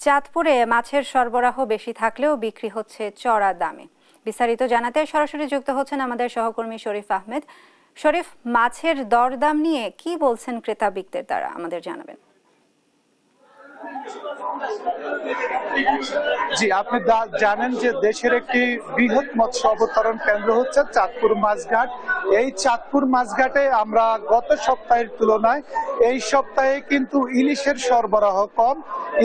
চাঁদপুরে মাছের সরবরাহ বেশি থাকলেও বিক্রি হচ্ছে চড়া দামে। বিস্তারিত জানাতে সরাসরি যুক্ত হচ্ছেন আমাদের সহকর্মী শরীফ আহমেদ। শরীফ, মাছের দরদাম নিয়ে কি বলছেন ক্রেতা বিক্রেতারা, আমাদের জানাবেন। জি, আপনি জানেন যে দেশের একটি বৃহৎ মৎস্য অবতরণ কেন্দ্র হচ্ছে চাঁদপুর মাছঘাট। এই চাঁদপুর মাছঘাটে আমরা গত সপ্তাহের তুলনায় এই সপ্তাহে কিন্তু ইলিশের সরবরাহ কম।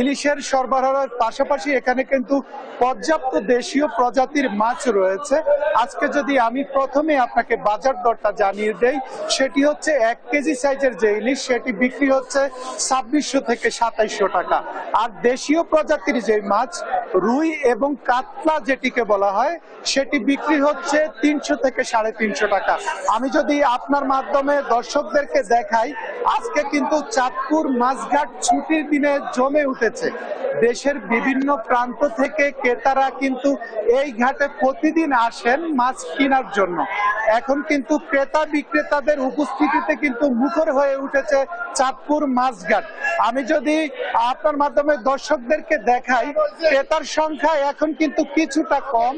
ইলিশের সরবরাহের পাশাপাশি এখানে কিন্তু পর্যাপ্ত দেশীয় প্রজাতির মাছ রয়েছে। আজকে যদি আমি প্রথমে আপনাকে বাজার দরটা জানিয়ে দেই, সেটি হচ্ছে 1 কেজি সাইজের যে ইলিশ সেটি বিক্রি হচ্ছে 2600 থেকে 2700 টাকা। আর দেশীয় প্রজাতির যে মাছ রুই এবং কাতলা যেটিকে বলা হয় সেটি বিক্রি হচ্ছে 300 থেকে 350 টাকা। আমি যদি আপনার মাধ্যমে দর্শকদেরকে দেখাই, আজকে কিন্তু চাঁদপুর মাছঘাট ছুটির দিনে জমে উঠেছে। দেশের বিভিন্ন প্রান্ত থেকে ক্রেতারা কিন্তু এই ঘাটে প্রতিদিন আসেন মাছ কেনার জন্য। এখন কিন্তু ক্রেতা বিক্রেতাদের উপস্থিতিতে কিন্তু মুখর হয়ে উঠেছে চাঁদপুর মাছঘাট। আমি যদি আপনার মাধ্যমে দর্শকদেরকে দেখাই, ক্রেতার সংখ্যা এখন কিন্তু কিছুটা কম,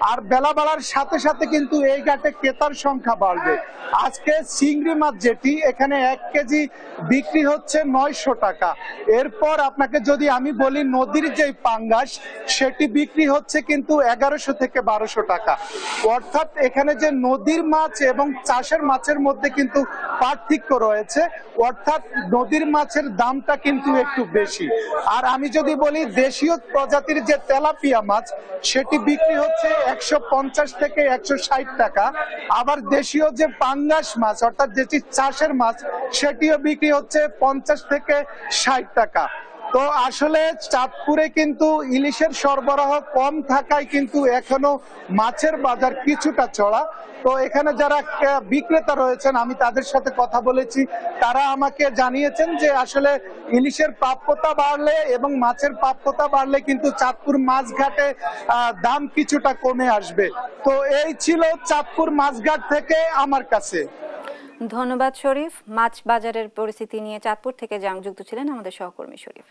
আর বেলা বাড়ার সাথে সাথে কিন্তু এই ঘাটে ক্রেতার সংখ্যা বাড়বে। আজকে চিংড়ি মাছ যেটি এখানে 1 কেজি বিক্রি হচ্ছে 900 টাকা। এরপর আপনাকে যদি আমি বলি নদীর যে পাঙ্গাস সেটি বিক্রি হচ্ছে কিন্তু 1100 থেকে 1200 টাকা। অর্থাৎ এখানে যে নদীর মাছ এবং চাষের মাছের মধ্যে কিন্তু পার্থক্য রয়েছে, অর্থাৎ নদীর মাছের দামটা কিন্তু একটু বেশি। আর আমি যদি বলি দেশীয় প্রজাতির যে তেলাপিয়া মাছ সেটি বিক্রি হচ্ছে 150 থেকে 160 টাকা। আবার দেশীয় যে পাঙ্গাস মাছ অর্থাৎ যেটি চাষের মাছ সেটিও বিক্রি হচ্ছে 50 থেকে 60 টাকা। তো আসলে চাঁদপুরে কিন্তু ইলিশের সরবরাহ কম থাকায় কিন্তু এখনো মাছের বাজার কিছুটা চড়া। তো এখানে যারা বিক্রেতা রয়েছেন আমি তাদের সাথে কথা বলেছি, তারা আমাকে জানিয়েছেন যে আসলে ইলিশের প্রাপ্যতা বাড়লে এবং মাছের প্রাপ্যতা বাড়লে কিন্তু চাঁদপুর মাছঘাটে দাম কিছুটা কমে আসবে। তো এই ছিল চাঁদপুর মাছঘাট থেকে আমার কাছে। ধন্যবাদ শরীফ। মাছ বাজারের পরিস্থিতি নিয়ে চাঁদপুর থেকে যুক্ত ছিলেন আমাদের সহকর্মী শরীফ।